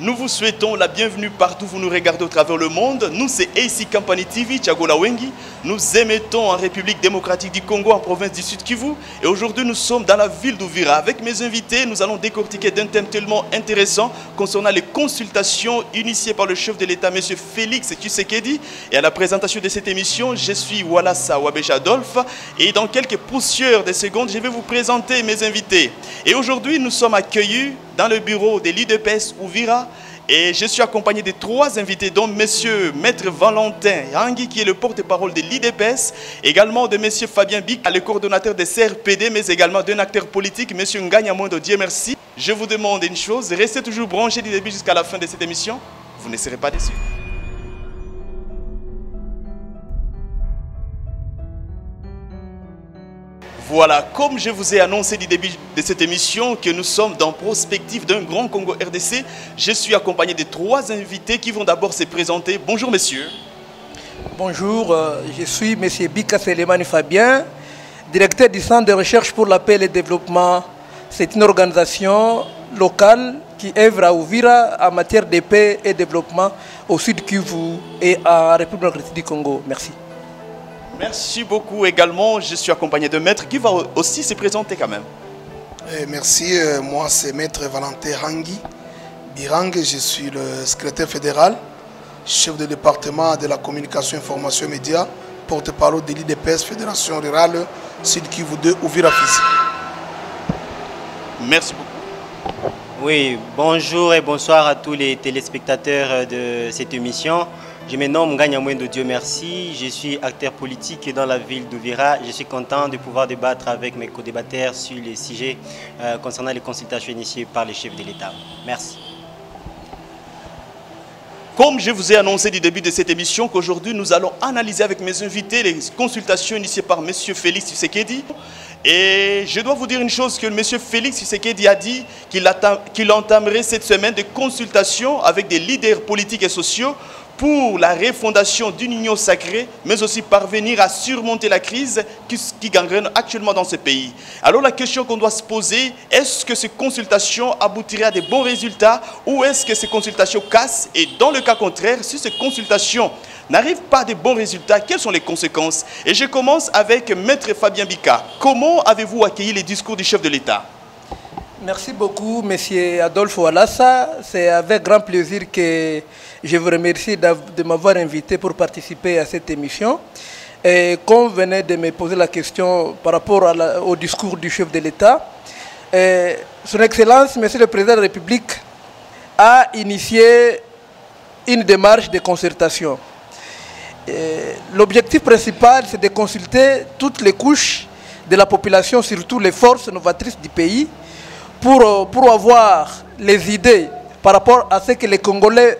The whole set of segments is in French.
Nous vous souhaitons la bienvenue partout où vous nous regardez au travers le monde. Nous, c'est AC Company TV, Thiago Lawengi. Nous émettons en République démocratique du Congo, en province du Sud Kivu. Et aujourd'hui, nous sommes dans la ville d'Uvira. Avec mes invités, nous allons décortiquer d'un thème tellement intéressant concernant les consultations initiées par le chef de l'État, M. Félix Tshisekedi. Et à la présentation de cette émission, je suis Walasa Wabeja Adolphe. Et dans quelques poussières de secondes, je vais vous présenter mes invités. Et aujourd'hui, nous sommes accueillis dans le bureau de l'IDPS Uvira. Et je suis accompagné de trois invités, dont M. Maître Valentin Hangi, qui est le porte-parole de l'IDPS, également de M. Fabien Bic, le coordonnateur des CRPD, mais également d'un acteur politique, M. Nganya Mwendo. Dieu merci. Je vous demande une chose, restez toujours branchés du début jusqu'à la fin de cette émission, vous ne serez pas déçus. Voilà, comme je vous ai annoncé du début de cette émission que nous sommes dans prospective d'un grand Congo RDC, je suis accompagné de trois invités qui vont d'abord se présenter. Bonjour messieurs. Bonjour, je suis M. Bika Selemani Fabien, directeur du Centre de recherche pour la paix et le développement. C'est une organisation locale qui œuvre à Uvira en matière de paix et développement au Sud Kivu et en République démocratique du Congo. Merci. Merci beaucoup également. Je suis accompagné de Maître qui va aussi se présenter quand même. Merci, moi c'est Maître Valentin Hangi Birang, je suis le secrétaire fédéral, chef de département de la communication, information et médias, porte-parole de l'IDPS, Fédération Rurale Sud Kivu 2, Uvira Fizi. Merci beaucoup. Oui, bonjour et bonsoir à tous les téléspectateurs de cette émission. Je me nomme Nganya Mwendo, Dieu merci. Je suis acteur politique dans la ville d'Uvira. Je suis content de pouvoir débattre avec mes co-débatteurs sur les sujets concernant les consultations initiées par les chefs de l'État. Merci. Comme je vous ai annoncé du début de cette émission qu'aujourd'hui nous allons analyser avec mes invités les consultations initiées par M. Félix Tshisekedi. Et je dois vous dire une chose que M. Félix Tshisekedi a dit qu'il entamerait cette semaine des consultations avec des leaders politiques et sociaux pour la refondation d'une union sacrée, mais aussi parvenir à surmonter la crise qui gangrène actuellement dans ce pays. Alors la question qu'on doit se poser, est-ce que ces consultations aboutiraient à de bons résultats ou est-ce que ces consultations cassent? Et dans le cas contraire, si ces consultations n'arrivent pas à de bons résultats, quelles sont les conséquences? Et je commence avec Maître Fabien Bika. Comment avez-vous accueilli les discours du chef de l'État? Merci beaucoup, M. Adolphe Walasa. C'est avec grand plaisir que je vous remercie de m'avoir invité pour participer à cette émission. Et comme vous venez de me poser la question par rapport au discours du chef de l'État, Son Excellence, M. le Président de la République, a initié une démarche de concertation. L'objectif principal, c'est de consulter toutes les couches de la population, surtout les forces novatrices du pays, pour avoir les idées par rapport à ce que les Congolais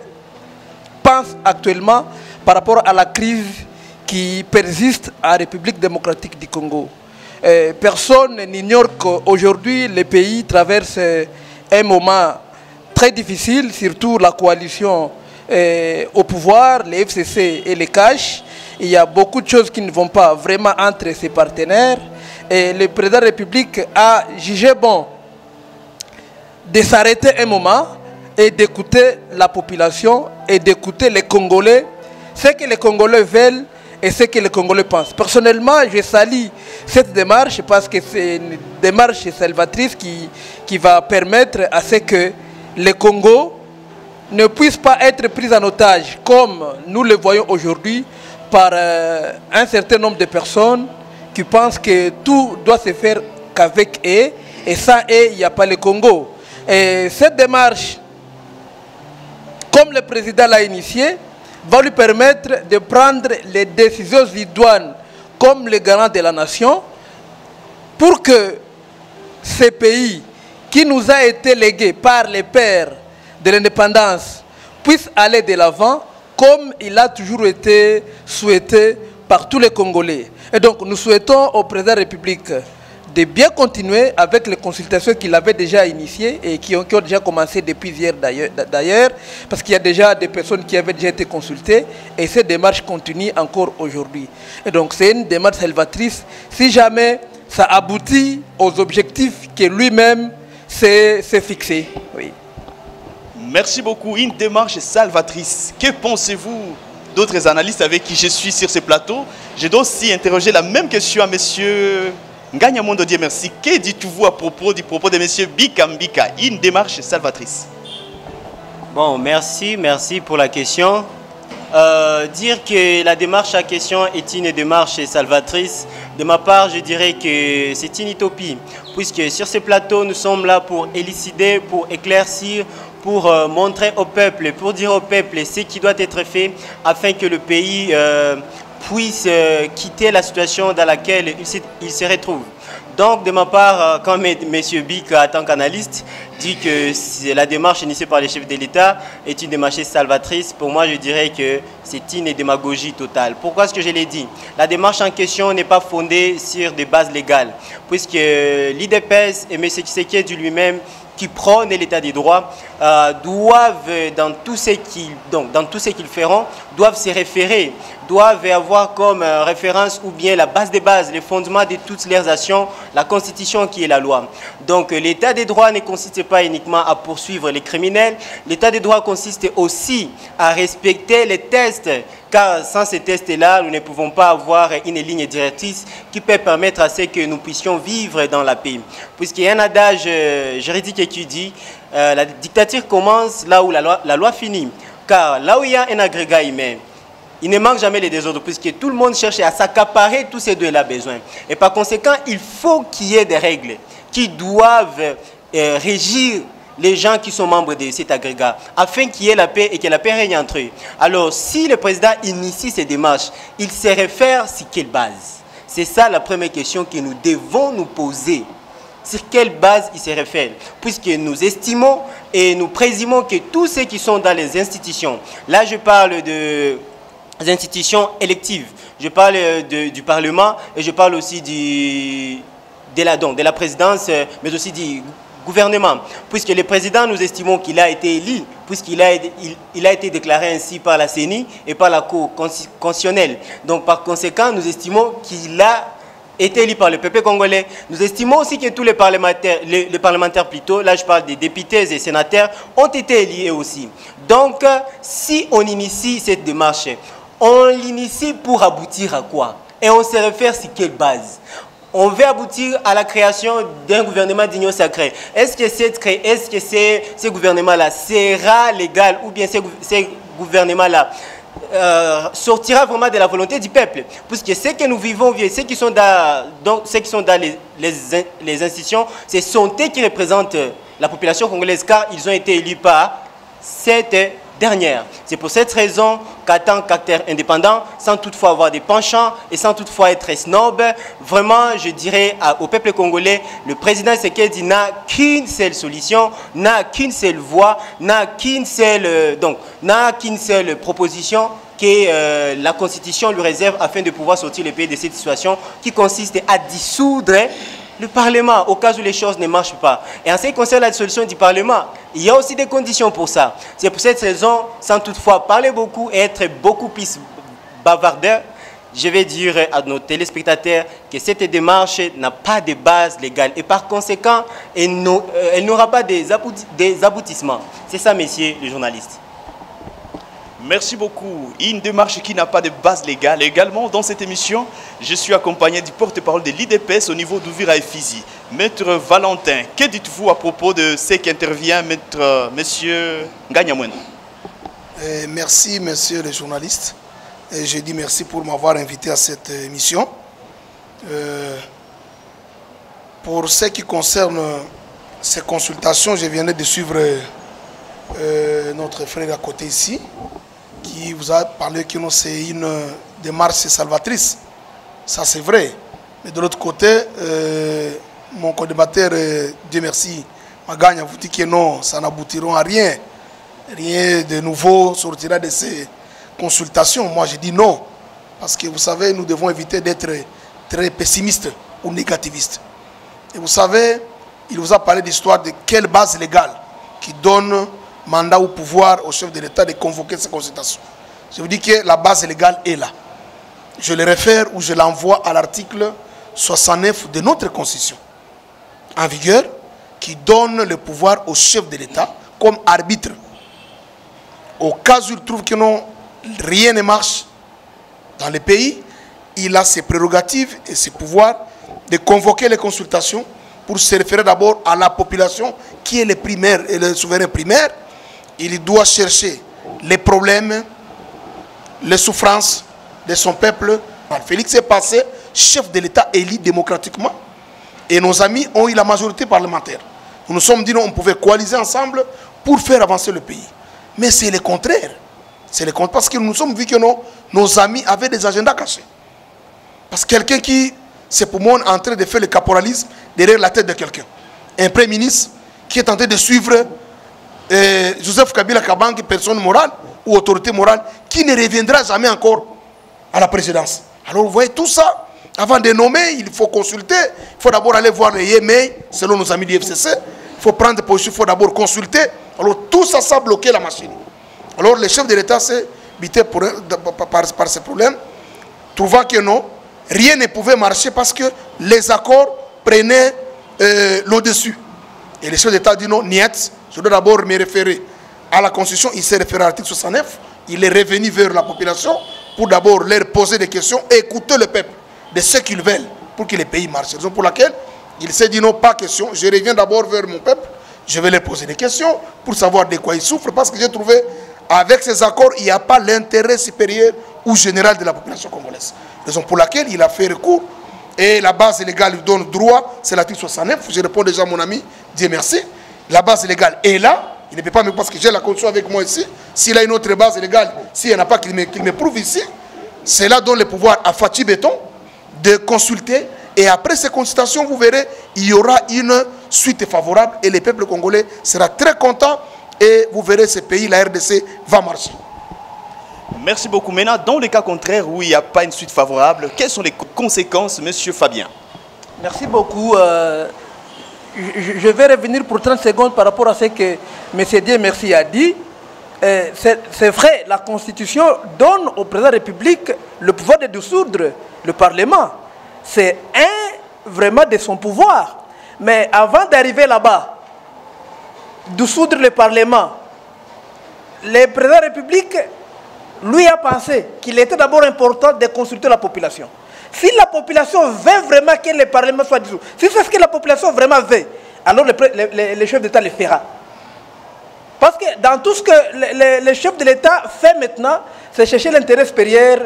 pensent actuellement par rapport à la crise qui persiste en République démocratique du Congo. Personne n'ignore qu'aujourd'hui, le pays traverse un moment très difficile, surtout la coalition au pouvoir, les FCC et les CACH. Il y a beaucoup de choses qui ne vont pas vraiment entre ses partenaires. Et le président de la République a jugé bon de s'arrêter un moment et d'écouter la population et d'écouter les Congolais, ce que les Congolais veulent et ce que les Congolais pensent. Personnellement, je salue cette démarche parce que c'est une démarche salvatrice qui va permettre à ce que le Congo ne puisse pas être pris en otage comme nous le voyons aujourd'hui par un certain nombre de personnes qui pensent que tout doit se faire qu'avec eux et sans eux, il n'y a pas le Congo. Et cette démarche, comme le président l'a initié, va lui permettre de prendre les décisions idoines comme le garant de la nation pour que ce pays qui nous a été légué par les pères de l'indépendance puisse aller de l'avant comme il a toujours été souhaité par tous les Congolais. Et donc nous souhaitons au président de la République de bien continuer avec les consultations qu'il avait déjà initiées et qui ont déjà commencé depuis hier d'ailleurs, parce qu'il y a déjà des personnes qui avaient déjà été consultées et cette démarche continue encore aujourd'hui. Et donc c'est une démarche salvatrice si jamais ça aboutit aux objectifs que lui-même s'est fixé. Oui. Merci beaucoup. Une démarche salvatrice. Que pensez-vous d'autres analystes avec qui je suis sur ce plateau? Je dois aussi interroger la même question à monsieur Nganya Mwendo Dieu merci. Que dites-vous à propos du propos de monsieur Bika Mbika? Une démarche salvatrice. Bon, merci pour la question. Dire que la démarche à question est une démarche salvatrice, de ma part, je dirais que c'est une utopie. Puisque sur ce plateau, nous sommes là pour élucider, pour éclaircir, pour montrer au peuple, pour dire au peuple ce qui doit être fait afin que le pays puisse quitter la situation dans laquelle il se retrouve. Donc, de ma part, quand M. Bic, en tant qu'analyste, dit que la démarche initiée par les chefs de l'État est une démarche salvatrice, pour moi, je dirais que c'est une démagogie totale. Pourquoi est-ce que je l'ai dit? La démarche en question n'est pas fondée sur des bases légales, puisque l'IDPS et M. Tshisekedi lui-même, qui prônent l'état des droits, doivent, dans tout ce qu'ils feront, doivent se référer, doivent avoir comme référence ou bien la base des bases, les fondements de toutes leurs actions, la Constitution qui est la loi. Donc l'état des droits ne consiste pas uniquement à poursuivre les criminels, l'état des droits consiste aussi à respecter les tests, car sans ces tests-là, nous ne pouvons pas avoir une ligne directrice qui peut permettre à ce que nous puissions vivre dans la paix. Puisqu'il y a un adage juridique qui dit la dictature commence là où la loi finit. Car là où il y a un agrégat humain, il ne manque jamais les désordres, puisque tout le monde cherche à s'accaparer tous ces deux-là besoins. Et par conséquent, il faut qu'il y ait des règles qui doivent régir les gens qui sont membres de cet agrégat, afin qu'il y ait la paix et que la paix règne entre eux. Alors, si le président initie ces démarches, il se réfère sur quelle base? C'est ça la première question que nous devons nous poser. Sur quelle base il se réfère? Puisque nous estimons et nous présumons que tous ceux qui sont dans les institutions, là je parle des institutions électives, je parle du Parlement et je parle aussi de la présidence, mais aussi du gouvernement. Puisque le président, nous estimons qu'il a été élu, puisqu'il a été déclaré ainsi par la CENI et par la Cour constitutionnelle. Donc par conséquent, nous estimons qu'il a été élu par le peuple congolais. Nous estimons aussi que tous les parlementaires plutôt, là je parle des députés et sénateurs, ont été élus aussi. Donc si on initie cette démarche, on l'initie pour aboutir à quoi? Et on se réfère sur quelle base? On veut aboutir à la création d'un gouvernement d'union sacrée. Est-ce que ce gouvernement-là sera légal ou bien ce gouvernement-là sortira vraiment de la volonté du peuple? Puisque ce que nous vivons, ceux qui sont dans les institutions, ce sont eux qui représentent la population congolaise, car ils ont été élus par cette dernière. C'est pour cette raison qu'en tant qu'acteur indépendant, sans toutefois avoir des penchants et sans toutefois être snob, vraiment je dirais au peuple congolais, le président Tshisekedi n'a qu'une seule solution, n'a qu'une seule voie, n'a qu'une seule proposition que la Constitution lui réserve afin de pouvoir sortir le pays de cette situation qui consiste à dissoudre le Parlement, au cas où les choses ne marchent pas. Et en ce qui concerne la dissolution du Parlement, il y a aussi des conditions pour ça. C'est pour cette raison, sans toutefois parler beaucoup et être beaucoup plus bavardeur, je vais dire à nos téléspectateurs que cette démarche n'a pas de base légale. Et par conséquent, elle n'aura pas des aboutissements. C'est ça, messieurs les journalistes. Merci beaucoup. Une démarche qui n'a pas de base légale. Également, dans cette émission, je suis accompagné du porte-parole de l'IDPS au niveau d'Uvira et Fizi. Maître Valentin, que dites-vous à propos de ce qui intervient, monsieur Nganya Mwendo? Merci, messieurs les journalistes. Et je dis merci pour m'avoir invité à cette émission. Pour ce qui concerne ces consultations, je viens de suivre notre frère à côté ici, qui vous a parlé que c'est une démarche salvatrice. Ça, c'est vrai. Mais de l'autre côté, mon co-débatteur, Dieu merci, Maganya, vous dit que non, ça n'aboutira à rien. Rien de nouveau sortira de ces consultations. Moi, je dis non. Parce que vous savez, nous devons éviter d'être très pessimistes ou négativistes. Et vous savez, il vous a parlé d'histoire de quelle base légale qui donne mandat ou pouvoir au chef de l'État de convoquer ces consultations. Je vous dis que la base légale est là. Je le réfère ou je l'envoie à l'article 69 de notre Constitution, en vigueur, qui donne le pouvoir au chef de l'État comme arbitre Au cas où il trouve que non, rien ne marche dans le pays, il a ses prérogatives et ses pouvoirs de convoquer les consultations pour se référer d'abord à la population qui est le primaire et le souverain primaire. Il doit chercher les problèmes, les souffrances de son peuple. Félix est passé chef de l'État élu démocratiquement et nos amis ont eu la majorité parlementaire. Nous nous sommes dit qu'on pouvait coaliser ensemble pour faire avancer le pays. Mais c'est le contraire. C'est le contraire parce que nous nous sommes vus que nos amis avaient des agendas cachés. Parce que quelqu'un qui, c'est pour moi en train de faire le caporalisme derrière la tête de quelqu'un. Un premier ministre qui est en train de suivre Joseph Kabila Kabange, personne morale ou autorité morale, qui ne reviendra jamais encore à la présidence. Alors vous voyez tout ça, avant de nommer, il faut consulter, il faut d'abord aller voir les Yémen, selon nos amis du FCC, il faut prendre des positions, il faut d'abord consulter. Alors tout ça, ça a bloqué la machine. Alors le chef de l'État s'est bité par ces problèmes, trouvant que non, rien ne pouvait marcher parce que les accords prenaient le-dessus. Et le chef d'État dit non, niet, je dois d'abord me référer à la Constitution, il s'est référé à l'article 69, il est revenu vers la population pour d'abord leur poser des questions et écouter le peuple de ce qu'ils veulent pour que le pays marche. C'est la raison pour laquelle il s'est dit non, pas question, je reviens d'abord vers mon peuple, je vais leur poser des questions pour savoir de quoi ils souffrent parce que j'ai trouvé avec ces accords, il n'y a pas l'intérêt supérieur ou général de la population congolaise. Raison pour laquelle il a fait recours et la base légale lui donne droit, c'est l'article 69. Je réponds déjà à mon ami, Dieu merci. La base légale est là. Il ne peut pas me parce que j'ai la Constitution avec moi ici. S'il a une autre base légale, s'il n'y en a pas qu'il me prouve ici, c'est là donne le pouvoir à Fatih Béton de consulter. Et après ces consultations, vous verrez, il y aura une suite favorable et le peuple congolais sera très content. Et vous verrez, ce pays, la RDC, va marcher. Merci beaucoup. Maintenant, dans le cas contraire où il n'y a pas une suite favorable, quelles sont les conséquences, monsieur Fabien? Merci beaucoup. Je vais revenir pour 30 secondes par rapport à ce que M. Dieu Merci a dit. C'est vrai, la Constitution donne au président de la République le pouvoir de dissoudre le Parlement. C'est vraiment de son pouvoir. Mais avant d'arriver là-bas, dissoudre le Parlement, le président de la République, lui, a pensé qu'il était d'abord important de consulter la population. Si la population veut vraiment que le Parlement soit dissous, si c'est ce que la population vraiment veut, alors le chef d'État le fera. Parce que dans tout ce que le chef de l'État fait maintenant, c'est chercher l'intérêt supérieur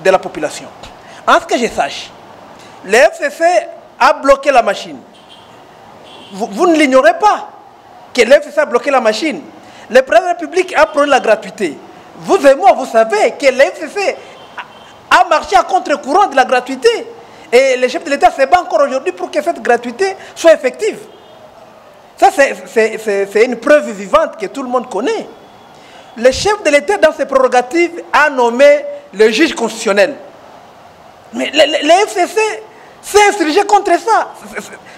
de la population. En ce que je sache, le FCC a bloqué la machine. Vous ne l'ignorez pas que le FCC a bloqué la machine. Le président de la République a prôné la gratuité. Vous et moi, vous savez que le FCC a marché à contre-courant de la gratuité. Et le chef de l'État se bat encore aujourd'hui pour que cette gratuité soit effective. Ça, c'est une preuve vivante que tout le monde connaît. Le chef de l'État, dans ses prérogatives, a nommé le juge constitutionnel. Mais le FCC s'est insurgé contre ça.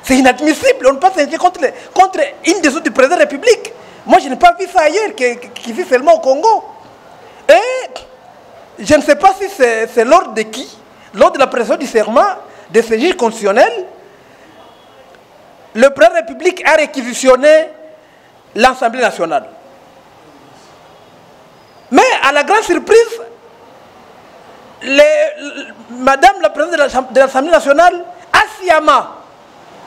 C'est inadmissible. On ne peut pas s'insurger contre une des autres du président de la République. Moi, je n'ai pas vu ça ailleurs, qui vit seulement au Congo. Et je ne sais pas si c'est lors de qui, lors de la prestation du serment de ce juge constitutionnel, le président de la République a réquisitionné l'Assemblée nationale. Mais à la grande surprise, Madame la présidente de l'Assemblée nationale a sciemment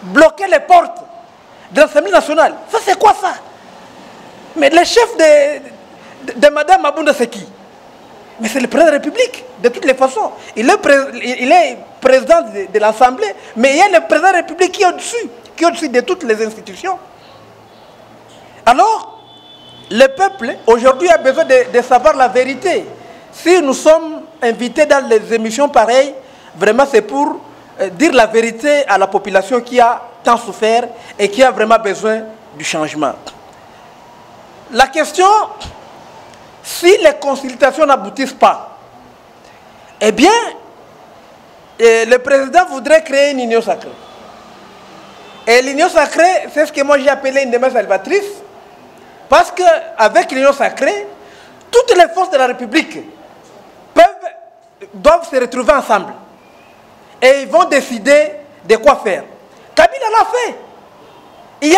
bloqué les portes de l'Assemblée nationale. Ça, c'est quoi ça? Mais le chef de Madame Mabunda, c'est qui? Mais c'est le président de la République, de toutes les façons. Il est président de l'Assemblée, mais il y a le président de la République qui est au-dessus de toutes les institutions. Alors, le peuple, aujourd'hui, a besoin de savoir la vérité. Si nous sommes invités dans les émissions pareilles, vraiment c'est pour dire la vérité à la population qui a tant souffert et qui a vraiment besoin du changement. La question, si les consultations n'aboutissent pas, eh bien, le président voudrait créer une union sacrée. Et l'union sacrée, c'est ce que moi j'ai appelé une démarche salvatrice, parce qu'avec l'union sacrée, toutes les forces de la République doivent se retrouver ensemble. Et ils vont décider de quoi faire. Kabila l'a fait. Il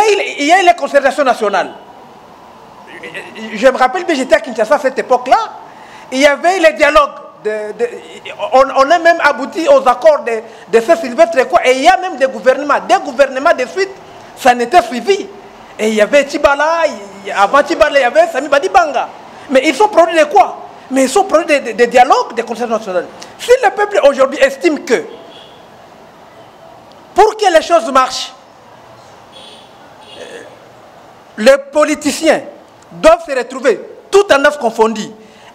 y a eu les concertations nationales. je me rappelle bien, j'étais à Kinshasa à cette époque-là, il y avait les dialogues. On a même abouti aux accords de Saint-Sylvestre et quoi. Et il y a même des gouvernements de suite, ça n'était suivi. Et il y avait Tibala, avant Tibala, il y avait Sami Badibanga. Mais ils sont produits de quoi? Mais ils sont produits de dialogues, de concerts nationaux. Si le peuple aujourd'hui estime que, pour que les choses marchent, les politiciens doivent se retrouver, tout en âge confondu,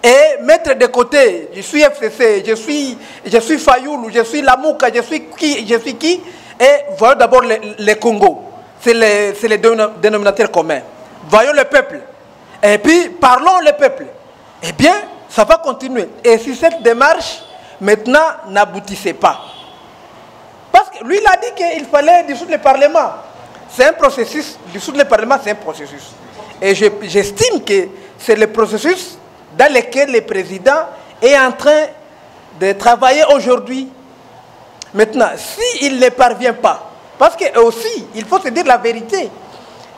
et mettre de côté, je suis FCC, je suis Fayoulou, je suis Lamouka, je suis qui, et voyons d'abord les Congo. C'est les dénominateurs communs. Voyons le peuple. Et puis, parlons le peuple. Eh bien, ça va continuer. Et si cette démarche, maintenant, n'aboutissait pas. Parce que lui, il a dit qu'il fallait dissoudre le Parlement. C'est un processus. Dissoudre le Parlement, c'est un processus. Et j'estime que c'est le processus dans lequel le président est en train de travailler aujourd'hui. Maintenant, s'il ne parvient pas, parce que aussi, il faut se dire la vérité.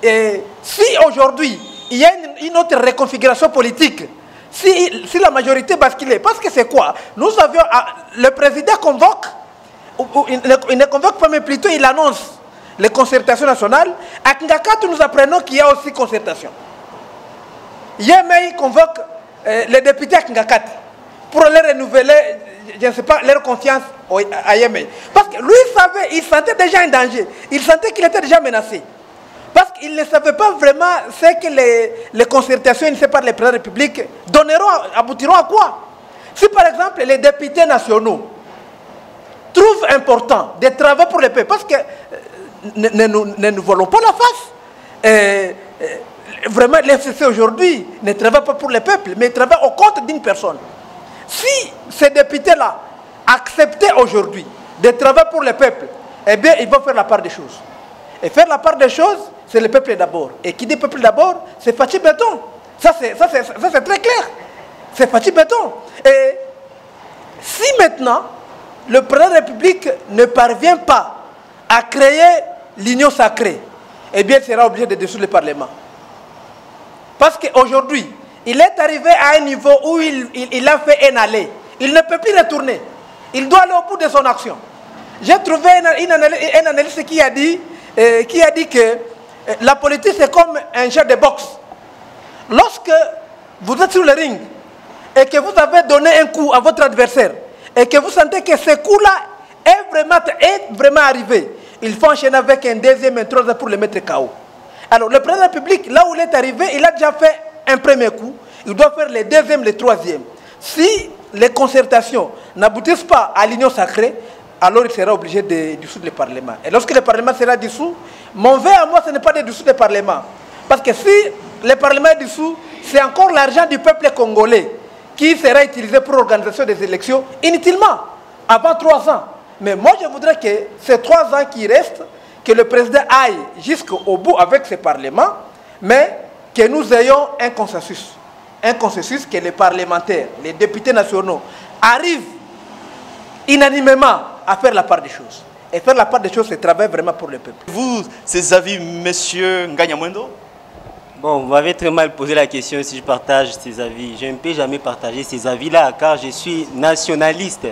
Et si aujourd'hui, il y a une autre reconfiguration politique, si la majorité bascule, parce que c'est quoi? Nous avions, le président convoque, il ne convoque pas, mais plutôt il annonce les concertations nationales. À Kingakatu, nous apprenons qu'il y a aussi concertation. Yémei convoque les députés à Kingakatu pour leur renouveler, je ne sais pas, leur confiance à Yémei. Parce que lui, il sentait déjà un danger. Il sentait qu'il était déjà menacé. Parce qu'il ne savait pas vraiment ce que les concertations initiées par le président de la République aboutiront à quoi. Si par exemple les députés nationaux trouvent important de travailler pour le peuple, parce que ne nous voilons pas la face. Vraiment, l'FCC aujourd'hui ne travaille pas pour le peuple, mais travaille au compte d'une personne. Si ces députés-là acceptaient aujourd'hui de travailler pour le peuple, eh bien, ils vont faire la part des choses. Et faire la part des choses, c'est le peuple d'abord. Et qui dit peuple d'abord, c'est Fachi Béton. Ça, c'est très clair. C'est Fachi Béton. Et si maintenant, le président de la République ne parvient pas à créer l'union sacrée, eh bien, il sera obligé de dissoudre le Parlement. Parce qu'aujourd'hui, il est arrivé à un niveau où il a fait un aller. Il ne peut plus retourner. Il doit aller au bout de son action. J'ai trouvé un analyste qui a dit que la politique, c'est comme un jeu de boxe. Lorsque vous êtes sur le ring et que vous avez donné un coup à votre adversaire et que vous sentez que ce coup-là est vraiment arrivé, il faut enchaîner avec un deuxième, un troisième pour le mettre KO. Alors, le président de la République, là où il est arrivé, il a déjà fait un premier coup. Il doit faire le deuxième, le troisième. Si les concertations n'aboutissent pas à l'union sacrée, alors il sera obligé de dissoudre le Parlement. Et lorsque le Parlement sera dissous, mon vœu à moi, ce n'est pas de dissoudre le Parlement. Parce que si le Parlement est dissous, c'est encore l'argent du peuple congolais qui sera utilisé pour l'organisation des élections inutilement, avant 3 ans. Mais moi, je voudrais que ces 3 ans qui restent, que le président aille jusqu'au bout avec ce Parlement, mais que nous ayons un consensus. Un consensus que les parlementaires, les députés nationaux arrivent unanimement à faire la part des choses. Et faire la part des choses, c'est travailler vraiment pour le peuple. Vous, ces avis, monsieur Nganya Mwendo? Bon, vous m'avez très mal posé la question si je partage ces avis. Je ne peux jamais partager ces avis-là car je suis nationaliste.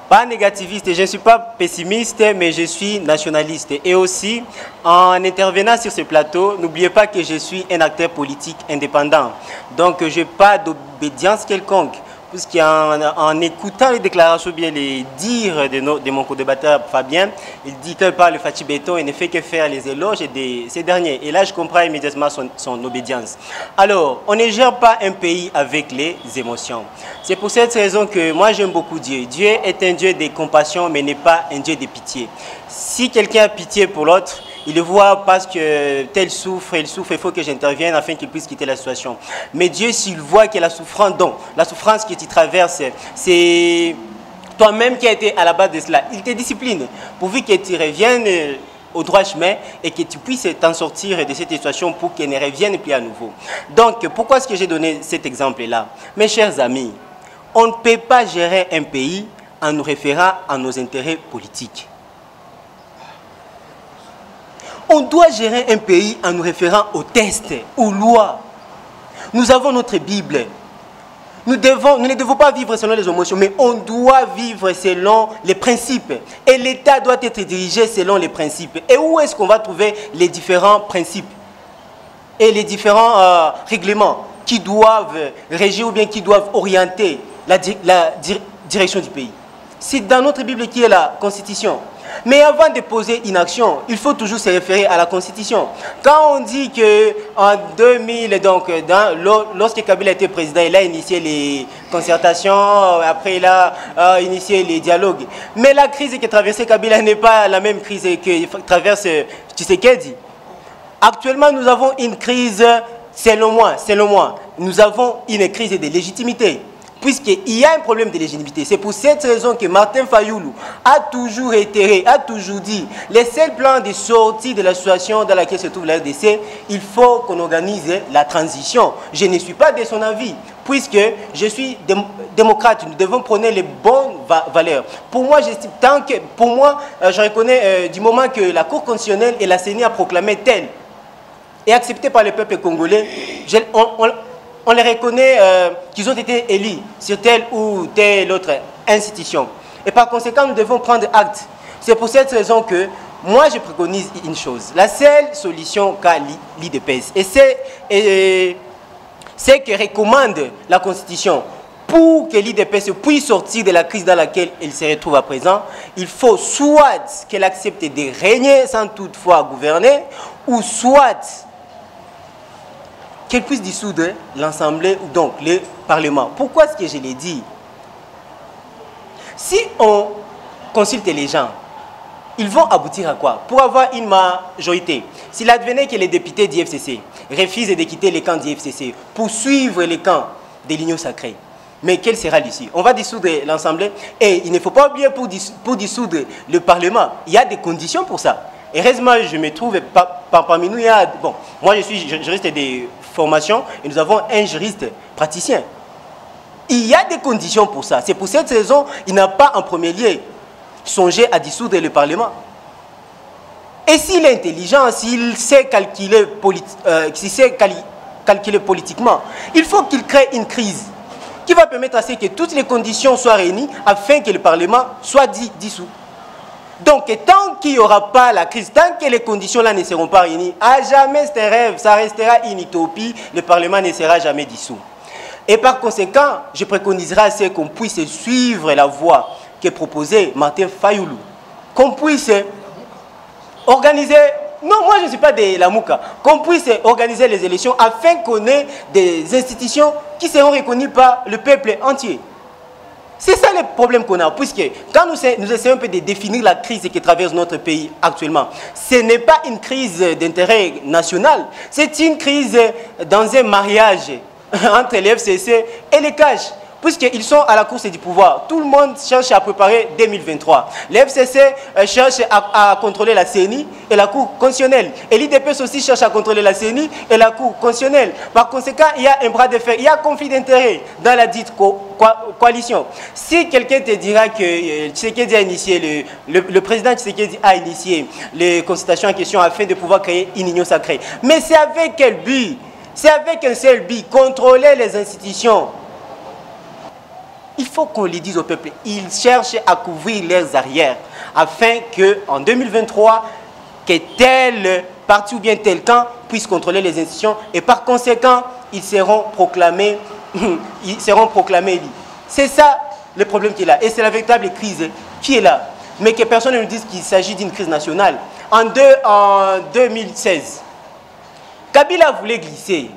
Pas négativiste, je ne suis pas pessimiste, mais je suis nationaliste. Et aussi, en intervenant sur ce plateau, n'oubliez pas que je suis un acteur politique indépendant. Donc, je n'ai pas d'obédience quelconque. Puisqu'en écoutant les déclarations, bien les dires de mon co-débatteur Fabien, il dit qu'il parle de Fachi Béton et ne fait que faire les éloges de ces derniers. Et là, je comprends immédiatement son obédience. Alors, on ne gère pas un pays avec les émotions. C'est pour cette raison que moi, j'aime beaucoup Dieu. Dieu est un Dieu de compassion, mais n'est pas un Dieu de pitié. Si quelqu'un a pitié pour l'autre, il le voit parce que tel souffre, il faut que j'intervienne afin qu'il puisse quitter la situation. Mais Dieu, s'il voit que la souffrance que tu traverses, c'est toi-même qui as été à la base de cela, il te discipline, pourvu que tu reviennes au droit chemin et que tu puisses t'en sortir de cette situation pour qu'elle ne revienne plus à nouveau. Donc, pourquoi est-ce que j'ai donné cet exemple-là? Mes chers amis, on ne peut pas gérer un pays en nous référant à nos intérêts politiques. On doit gérer un pays en nous référant aux tests, aux lois, Nous avons notre Bible. Nous ne devons pas vivre selon les émotions, mais on doit vivre selon les principes. Et l'État doit être dirigé selon les principes. Et où est-ce qu'on va trouver les différents principes et les différents règlements qui doivent régir ou bien qui doivent orienter la direction du pays? C'est dans notre Bible qui est la Constitution. Mais avant de poser une action, il faut toujours se référer à la Constitution. Quand on dit qu'en 2000, donc, lorsque Kabila était président, il a initié les concertations, après il a initié les dialogues. Mais la crise que traversait Kabila n'est pas la même crise que traverse Tshisekedi. Actuellement, nous avons une crise, selon moi, nous avons une crise de légitimité. Puisqu'il y a un problème de légitimité. C'est pour cette raison que Martin Fayoulou a toujours itéré, a toujours dit, les seuls plans de sortie de la situation dans laquelle se trouve la RDC, il faut qu'on organise la transition. Je ne suis pas de son avis, puisque je suis démocrate. Nous devons prôner les bonnes valeurs. Pour moi, je reconnais du moment que la Cour constitutionnelle et la CENI a proclamé tel et accepté par le peuple congolais, on les reconnaît qu'ils ont été élus sur telle ou telle autre institution. Et par conséquent, nous devons prendre acte. C'est pour cette raison que moi, je préconise une chose. La seule solution qu'a l'IDPS, et c'est que recommande la Constitution pour que l'IDPS puisse sortir de la crise dans laquelle elle se retrouve à présent, il faut soit qu'elle accepte de régner sans toutefois gouverner, ou soit qu'elle puisse dissoudre l'Assemblée ou donc le Parlement. Pourquoi est-ce que je l'ai dit? Si on consulte les gens, ils vont aboutir à quoi? Pour avoir une majorité. S'il advenait que les députés du FCC refusent de quitter les camps du FCC pour suivre les camps de l'Union sacrée, mais quelle sera l'issue? On va dissoudre l'Assemblée et il ne faut pas oublier pour dissoudre le Parlement, il y a des conditions pour ça. Heureusement, je me trouve parmi nous, il y a, bon, moi je suis juriste des formations et nous avons un juriste praticien. Il y a des conditions pour ça. C'est pour cette raison il n'a pas en premier lieu songé à dissoudre le Parlement. Et s'il est intelligent, s'il sait calculer, calculer politiquement, il faut qu'il crée une crise qui va permettre à ce que toutes les conditions soient réunies afin que le Parlement soit dissous. Donc, tant qu'il n'y aura pas la crise, tant que les conditions-là ne seront pas réunies, à jamais c'est un rêve, ça restera une utopie, le Parlement ne sera jamais dissous. Et par conséquent, je préconiserai à ce qu'on puisse suivre la voie que proposait Martin Fayoulou, qu'on puisse organiser, non, moi je ne suis pas de la Mouka, qu'on puisse organiser les élections afin qu'on ait des institutions qui seront reconnues par le peuple entier. C'est ça le problème qu'on a, puisque quand nous essayons un peu de définir la crise qui traverse notre pays actuellement, ce n'est pas une crise d'intérêt national, c'est une crise dans un mariage entre les FCC et les CAJ, puisqu'ils sont à la course du pouvoir. Tout le monde cherche à préparer 2023. Les FCC cherchent à contrôler la CENI et la Cour constitutionnelle. Et l'IDPS aussi cherche à contrôler la CENI et la Cour constitutionnelle. Par conséquent, il y a un bras de fer, il y a un conflit d'intérêts dans la dite coalition. Si quelqu'un te dira que Tshisekedi a initié, le président Tshisekedi a initié les consultations en question afin de pouvoir créer une union sacrée. Mais c'est avec quel but? C'est avec un seul but, contrôler les institutions. Il faut qu'on le dise au peuple, ils cherchent à couvrir leurs arrières afin qu'en 2023, que tel parti ou bien tel camp puisse contrôler les institutions et par conséquent, ils seront proclamés élus. C'est ça le problème qui est là et c'est la véritable crise qui est là. Mais que personne ne nous dise qu'il s'agit d'une crise nationale. En 2016, Kabila voulait glisser.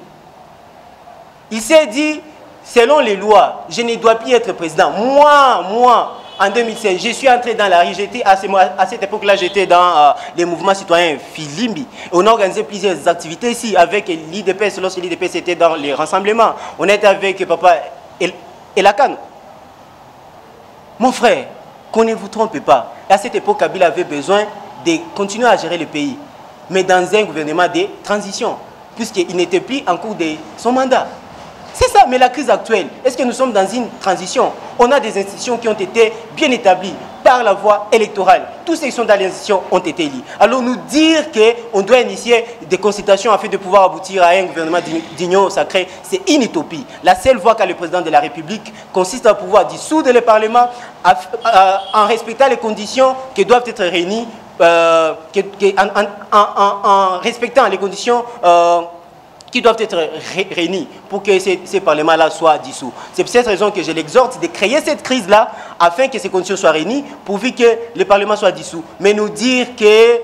Il s'est dit, selon les lois, je ne dois plus être président. Moi, en 2016, je suis entré dans la rue. À cette époque-là, j'étais dans les mouvements citoyens Filimbi. On a organisé plusieurs activités ici avec l'IDPS. Lorsque l'IDPS était dans les rassemblements, on était avec Papa Elakan. Mon frère, qu'on ne vous trompe pas. À cette époque, Kabila avait besoin de continuer à gérer le pays, mais dans un gouvernement de transition, puisqu'il n'était plus en cours de son mandat. C'est ça, mais la crise actuelle, est-ce que nous sommes dans une transition? On a des institutions qui ont été bien établies par la voie électorale. Tous ceux qui sont dans les institutions ont été élus. Alors nous dire qu'on doit initier des consultations afin de pouvoir aboutir à un gouvernement d'union sacrée, c'est une utopie. La seule voie qu'a le président de la République consiste à pouvoir dissoudre le Parlement en respectant les conditions qui doivent être réunies, en respectant les conditions qui doivent être réunis pour que ces parlements-là soient dissous. C'est pour cette raison que je l'exhorte de créer cette crise-là afin que ces conditions soient réunies, pourvu que le Parlement soit dissous. Mais nous dire que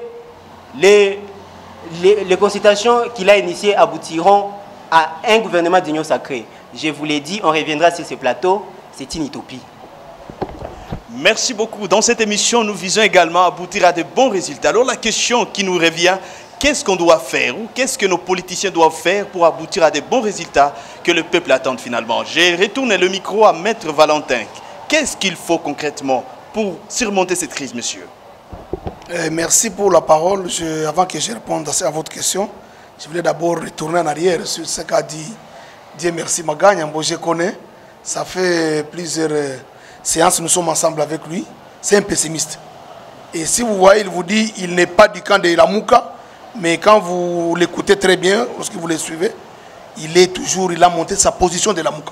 les consultations qu'il a initiées aboutiront à un gouvernement d'union sacrée. Je vous l'ai dit, on reviendra sur ce plateau, c'est une utopie. Merci beaucoup. Dans cette émission, nous visons également à aboutir à de bons résultats. Alors la question qui nous revient, qu'est-ce qu'on doit faire ou qu'est-ce que nos politiciens doivent faire pour aboutir à de bons résultats que le peuple attend finalement? J'ai retourné le micro à Maître Valentin. Qu'est-ce qu'il faut concrètement pour surmonter cette crise, monsieur? Merci pour la parole. Avant que je réponde à votre question, je voulais d'abord retourner en arrière sur ce qu'a dit Dieu merci Magagne. Je connais, ça fait plusieurs séances, nous sommes ensemble avec lui. C'est un pessimiste. Et si vous voyez, il vous dit il n'est pas du camp de la Mouka. Mais quand vous l'écoutez très bien, lorsque vous le suivez, il a monté sa position de la Mouka.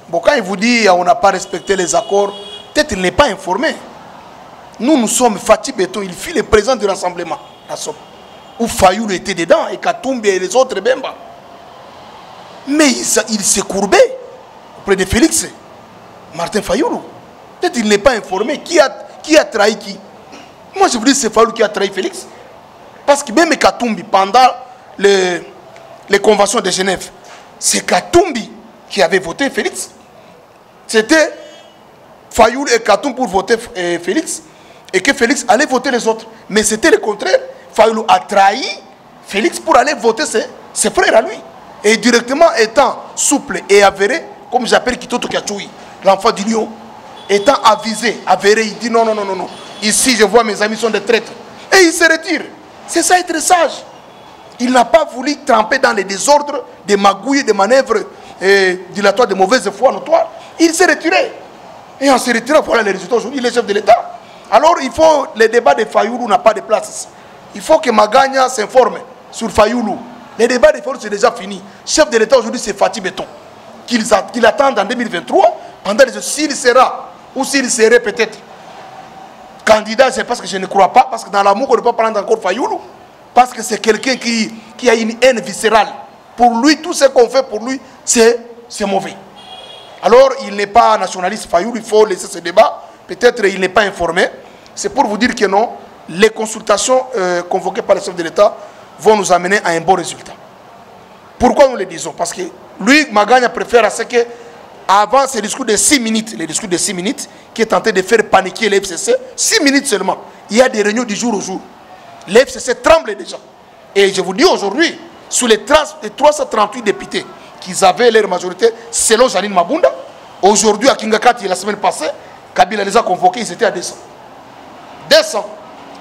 Bon, quand il vous dit on n'a pas respecté les accords, peut-être il n'est pas informé. Nous sommes Fatih Béton, il fit le président du rassemblement, où Fayoulou était dedans, et Katumbi et les autres Bemba. Mais il s'est courbé auprès de Félix, Martin Fayoulou. Peut-être il n'est pas informé. Qui a trahi qui? Moi je vous dis c'est Fayoulou qui a trahi Félix. Parce que même Katumbi, pendant les conventions de Genève, c'est Katumbi qui avait voté Félix. C'était Fayoulou et Katumbi pour voter Félix, et que Félix allait voter les autres. Mais c'était le contraire. Fayoulou a trahi Félix pour aller voter ses frères à lui. Et directement étant souple et avéré, comme j'appelle Kitoto Kachoui, l'enfant du lion, étant avisé, avéré, il dit non, non, non, non, non. Ici, je vois mes amis sont des traîtres. Et il se retire. C'est ça être sage. Il n'a pas voulu tremper dans les désordres, des magouilles, des manœuvres dilatoires, de mauvaise foi notoires. Il s'est retiré. Et en se retirant, voilà les résultats aujourd'hui, il est chef de l'État. Alors, le débat de Fayoulou n'a pas de place. Il faut que Magagna s'informe sur Fayoulou. Le débat de Fayoulou, c'est déjà fini. Chef de l'État aujourd'hui, c'est Fatih Béton. Qu'il attende en 2023, pendant les s'il sera, ou s'il serait peut-être candidat, c'est parce que je ne crois pas, parce que dans l'amour, on ne peut pas prendre encore Fayoulou. Parce que c'est quelqu'un qui a une haine viscérale. Pour lui, tout ce qu'on fait pour lui, c'est mauvais. Alors, il n'est pas nationaliste Fayoulou, il faut laisser ce débat. Peut-être il n'est pas informé. C'est pour vous dire que non, les consultations convoquées par le chef de l'État vont nous amener à un bon résultat. Pourquoi nous le disons? Parce que lui, Magagna préfère à ce que, avant ce discours de 6 minutes, le discours de 6 minutes, qui est tenté de faire paniquer les FCC, 6 minutes seulement. Il y a des réunions du jour au jour. Les FCC tremblent déjà. Et je vous dis aujourd'hui, sur les 338 députés qui avaient leur majorité, selon Janine Mabunda, aujourd'hui à Kingakati, la semaine passée, Kabila les a convoqués, ils étaient à 200. 200,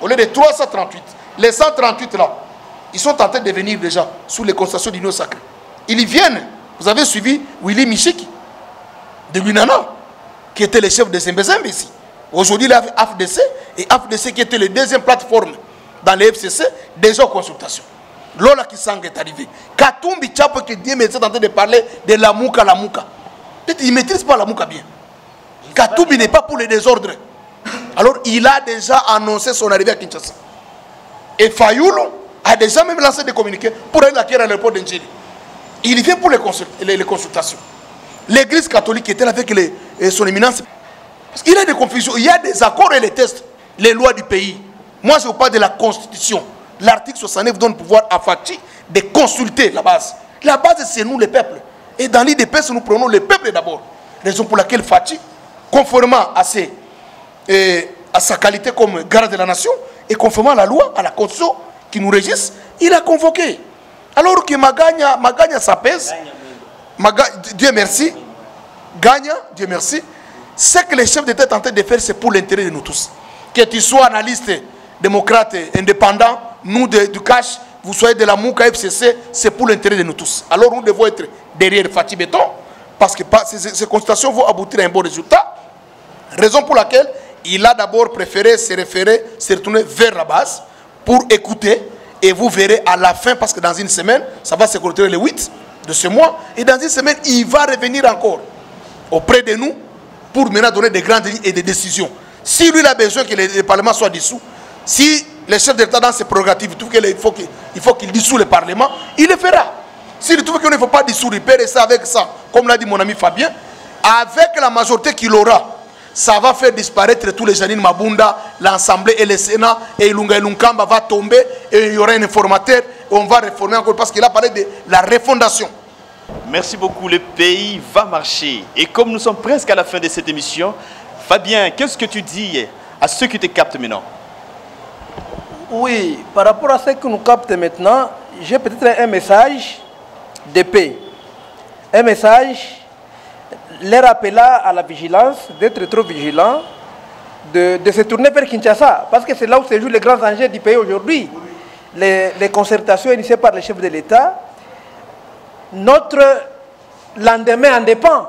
au lieu de 338. Les 138 là, ils sont en train de venir déjà sous les constations d'union sacrée. Ils viennent. Vous avez suivi Willy Michiki de l'UNANA, qui était le chef de Zembezembe ici. Aujourd'hui, il y a AFDC, et AFDC qui était la deuxième plateforme dans les FCC, déjà en consultation. Lola Kisang est arrivé. Katumbi Tchapo qui dit, mais c'est en train de parler de la Mouka, la Mouka. Peut-être qu'il ne maîtrise pas la Mouka bien. Katumbi n'est pas pour les désordres. Alors, il a déjà annoncé son arrivée à Kinshasa. Et Fayoulou a déjà même lancé des communiqués pour aller acquérir à l'aéroport d'Engeli. Il vient pour les consultations. L'église catholique était là avec son éminence. Parce qu'il y a des confusions, il y a des accords et les tests, les lois du pays. Moi, je vous parle de la Constitution. L'article 69 donne pouvoir à Fatih de consulter la base. La base, c'est nous, les peuples. Et dans l'IDPS, nous prenons le peuple d'abord. Raison pour laquelle Fatih, conformément à sa qualité comme garde de la nation, et conformément à la loi, à la Constitution qui nous régisse, il a convoqué. Alors que Magagna s'apaise, Dieu merci, gagne, Dieu merci, ce que les chefs d'État sont en train de faire, c'est pour l'intérêt de nous tous. Que tu sois analyste, démocrate, indépendant, nous du cash, vous soyez de la Mouka FCC, c'est pour l'intérêt de nous tous. Alors nous devons être derrière Fatih Béton, parce que ces consultations vont aboutir à un bon résultat. Raison pour laquelle il a d'abord préféré se référer, se retourner vers la base pour écouter. Et vous verrez à la fin, parce que dans une semaine, ça va se clôturer le 8 de ce mois. Et dans une semaine, il va revenir encore auprès de nous pour maintenant donner des grandes lignes et des décisions. Si lui il a besoin que le Parlement soit dissous, si le chef d'État dans ses prérogatives trouve qu'il faut qu'il dissout le Parlement, il le fera. S'il trouve qu'il ne faut pas dissoudre, il peut rester avec ça, comme l'a dit mon ami Fabien, avec la majorité qu'il aura, ça va faire disparaître tous les Janine Mabunda, l'Assemblée et le Sénat, et Ilunga Ilunkamba va tomber, et il y aura un informateur, et on va réformer encore, parce qu'il a parlé de la refondation. Merci beaucoup, le pays va marcher. Et comme nous sommes presque à la fin de cette émission, Fabien, qu'est-ce que tu dis à ceux qui te captent maintenant? Oui, par rapport à ce que nous captons maintenant, j'ai peut-être un message de paix. Un message les rappelant à la vigilance, d'être trop vigilants, de se tourner vers Kinshasa, parce que c'est là où se jouent les grands enjeux du pays aujourd'hui. Les concertations initiées par le chef de l'État, notre lendemain en dépend.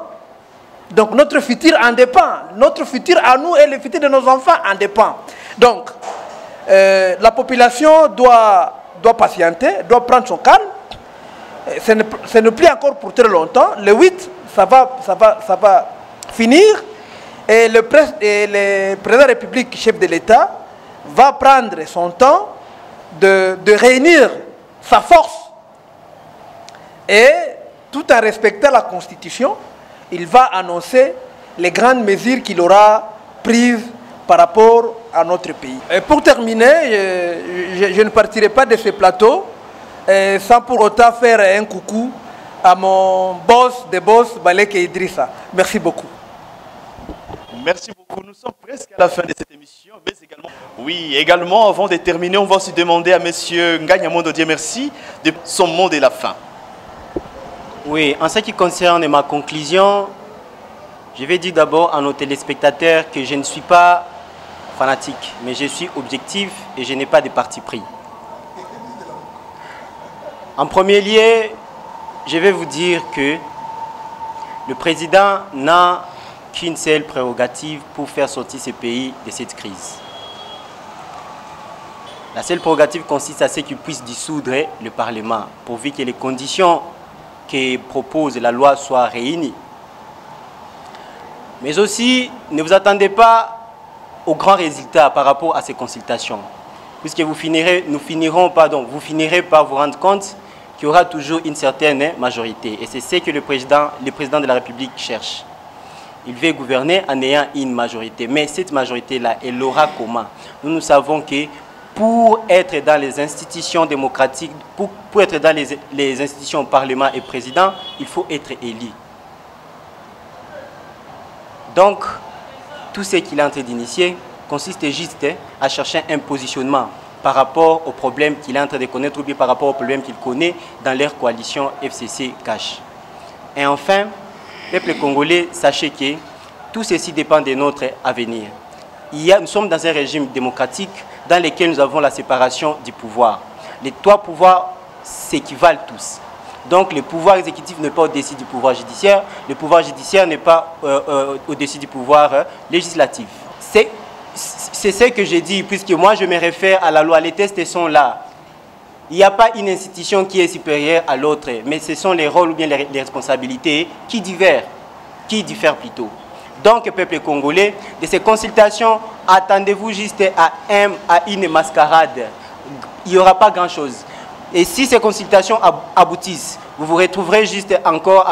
Donc notre futur en dépend. Notre futur à nous et le futur de nos enfants en dépend. Donc la population doit patienter, doit prendre son calme. Ce n'est plus encore pour très longtemps. Le 8, ça va finir. Et le président de la République, chef de l'État, va prendre son temps de réunir sa force. Et tout en respectant la Constitution, il va annoncer les grandes mesures qu'il aura prises par rapport à notre pays. Et pour terminer, je ne partirai pas de ce plateau sans pour autant faire un coucou à mon boss de boss, Baleke Idrissa. Merci beaucoup. Merci beaucoup. Nous sommes presque à la fin de cette émission. Mais également, oui, également, avant de terminer, on va se demander à M. Ngagnamondo Dieu merci de son mot de la fin. Oui, en ce qui concerne ma conclusion, je vais dire d'abord à nos téléspectateurs que je ne suis pas fanatique, mais je suis objectif et je n'ai pas de parti pris. En premier lieu, je vais vous dire que le président n'a qu'une seule prérogative pour faire sortir ce pays de cette crise. La seule prérogative consiste à ce qu'il puisse dissoudre le Parlement, pourvu que les conditions que propose la loi soient réunies. Mais aussi, ne vous attendez pas aux grands résultats par rapport à ces consultations, puisque vous finirez par vous rendre compte qu'il y aura toujours une certaine majorité. Et c'est ce que le président de la République cherche. Il veut gouverner en ayant une majorité. Mais cette majorité-là, elle aura comment? Nous savons que pour être dans les institutions démocratiques, pour être dans les institutions Parlement et Président, il faut être élu. Donc, tout ce qu'il est en train d'initier consiste juste à chercher un positionnement par rapport aux problèmes qu'il est en train de connaître ou bien par rapport aux problèmes qu'il connaît dans leur coalition FCC-CACH. Et enfin, peuple congolais, sachez que tout ceci dépend de notre avenir. Nous sommes dans un régime démocratique dans lequel nous avons la séparation du pouvoir. Les trois pouvoirs s'équivalent tous. Donc le pouvoir exécutif n'est pas au-dessus du pouvoir judiciaire, le pouvoir judiciaire n'est pas au-dessus du pouvoir législatif. C'est ce que j'ai dit, puisque moi je me réfère à la loi, les tests sont là. Il n'y a pas une institution qui est supérieure à l'autre, mais ce sont les rôles ou bien les responsabilités qui diffèrent plutôt. Donc, peuple congolais, de ces consultations, attendez-vous juste à une mascarade. Il n'y aura pas grand-chose. Et si ces consultations aboutissent, vous vous retrouverez juste encore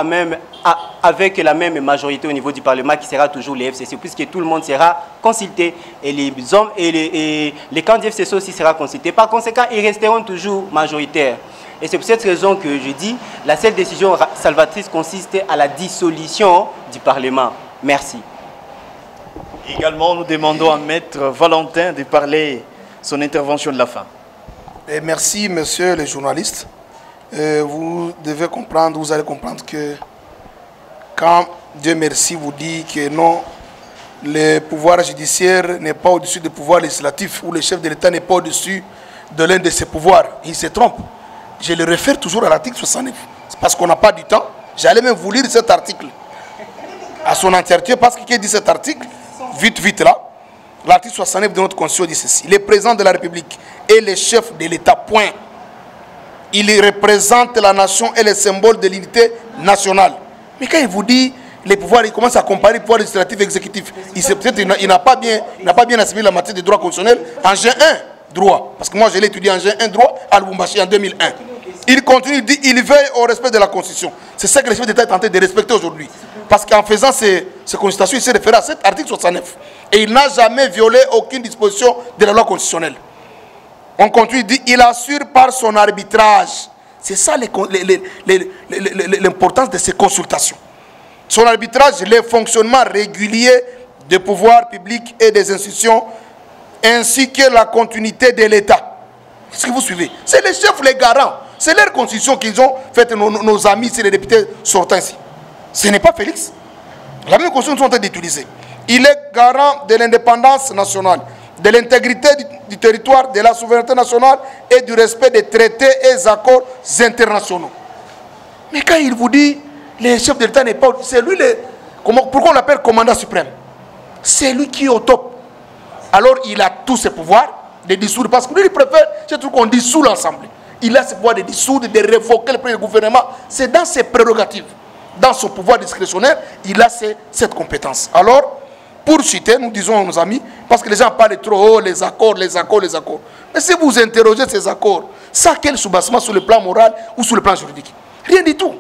avec la même majorité au niveau du Parlement qui sera toujours les FCC, puisque tout le monde sera consulté et les hommes et les candidats FCC aussi seront consultés. Par conséquent, ils resteront toujours majoritaires. Et c'est pour cette raison que je dis, la seule décision salvatrice consiste à la dissolution du Parlement. Merci. Également, nous demandons à Maître Valentin de parler son intervention de la fin. Et merci, monsieur les journalistes. Vous devez comprendre, vous allez comprendre que quand Dieu merci vous dit que non, le pouvoir judiciaire n'est pas au-dessus du pouvoir législatif ou le chef de l'État n'est pas au-dessus de l'un de ses pouvoirs, il se trompe. Je le réfère toujours à l'article 69. C'est parce qu'on n'a pas du temps. J'allais même vous lire cet article à son entièreté, parce qu'il dit cet article, vite là. L'article 69 de notre Constitution dit ceci. Le président de la République est le chef de l'État, point. Il représente la nation et le symbole de l'unité nationale. Mais quand il vous dit les pouvoirs, il commence à comparer les pouvoirs législatifs et exécutifs. Il n'a pas bien assimilé la matière des droits constitutionnels en G1 droit. Parce que moi, je l'ai étudié en G1 droit à Lubumbashi en 2001. Il continue, il dit, il veille au respect de la Constitution. C'est ça que le chef d'État est tenté de respecter aujourd'hui. Parce qu'en faisant ces consultations, il s'est référé à cet article 69. Et il n'a jamais violé aucune disposition de la loi constitutionnelle. On continue, il dit, il assure par son arbitrage. C'est ça l'importance de ces consultations. Son arbitrage, le fonctionnement régulier des pouvoirs publics et des institutions, ainsi que la continuité de l'État. Est-ce que vous suivez? C'est les chefs, les garants. C'est leur constitution qu'ils ont faite, nos amis, c'est les députés sortants ici. Ce n'est pas Félix. La même constitution sont en train d'utiliser. Il est garant de l'indépendance nationale, de l'intégrité du territoire, de la souveraineté nationale et du respect des traités et des accords internationaux. Mais quand il vous dit, le chef de l'État n'est pas... C'est lui, pourquoi on l'appelle commandant suprême? C'est lui qui est au top. Alors il a tous ses pouvoirs de dissoudre, parce que lui il préfère, c'est tout qu'on dissout l'ensemble. Il a ses pouvoirs de dissoudre, de révoquer le premier gouvernement. C'est dans ses prérogatives, dans son pouvoir discrétionnaire, il a cette compétence. Alors, pour citer, nous disons à nos amis, parce que les gens parlent trop, les accords, les accords, les accords. Mais si vous interrogez ces accords, ça a quel soubassement sur le plan moral ou sur le plan juridique? Rien du tout.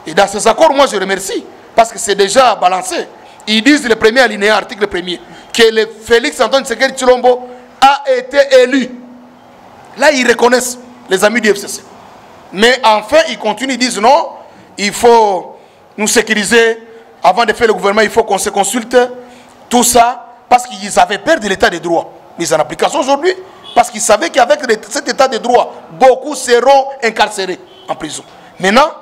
Et dans ces accords, moi je remercie, parce que c'est déjà balancé. Ils disent le premier alinéa, article premier, que le Félix Antoine Tshisekedi Tshilombo a été élu. Là, ils reconnaissent, les amis du FCC. Mais enfin, ils continuent, ils disent non, il faut nous sécuriser. Avant de faire le gouvernement, il faut qu'on se consulte. Tout ça, parce qu'ils avaient peur de l'état de droit. Mis en application aujourd'hui, parce qu'ils savaient qu'avec cet état de droit, beaucoup seront incarcérés en prison. Maintenant,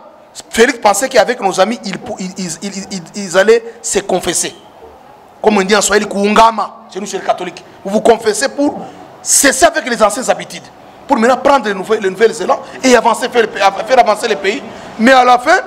Félix pensait qu'avec nos amis, ils allaient se confesser. Comme on dit en Swahili, Kuungama, chez nous, chez les catholiques. Vous vous confessez pour cesser avec les anciennes habitudes. Pour maintenant prendre les nouvelles élans et avancer, faire avancer le pays. Mais à la fin,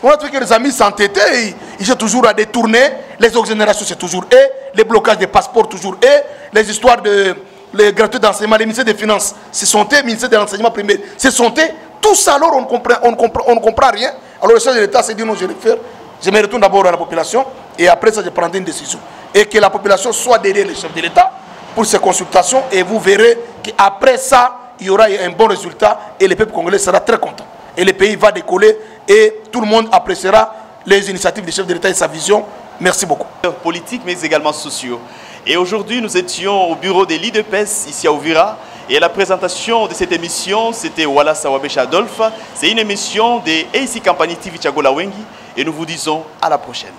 on a trouvé que les amis s'entêtaient. Ils sont toujours à détourner. Les exonérations, c'est toujours eux. Les blocages des passeports, toujours eux. Les histoires de les gratuits d'enseignement, les ministères des Finances, ce sont eux. Les ministères de l'enseignement primaire, ce sont eux. Tout ça, alors, on ne comprend rien. Alors, le chef de l'État s'est dit non, je vais le faire. Je me retourne d'abord à la population. Et après ça, je prendrai une décision. Et que la population soit derrière le chef de l'État pour ces consultations. Et vous verrez qu'après ça, il y aura un bon résultat. Et le peuple congolais sera très content. Et le pays va décoller. Et tout le monde appréciera les initiatives du chef de l'État et sa vision. Merci beaucoup. Politiques, mais également sociaux. Et aujourd'hui, nous étions au bureau de l'IDPS, ici à Uvira. Et la présentation de cette émission, c'était Wala Sawabesh Adolphe. C'est une émission de AC Company TV Tchagola Wengi. Et nous vous disons à la prochaine.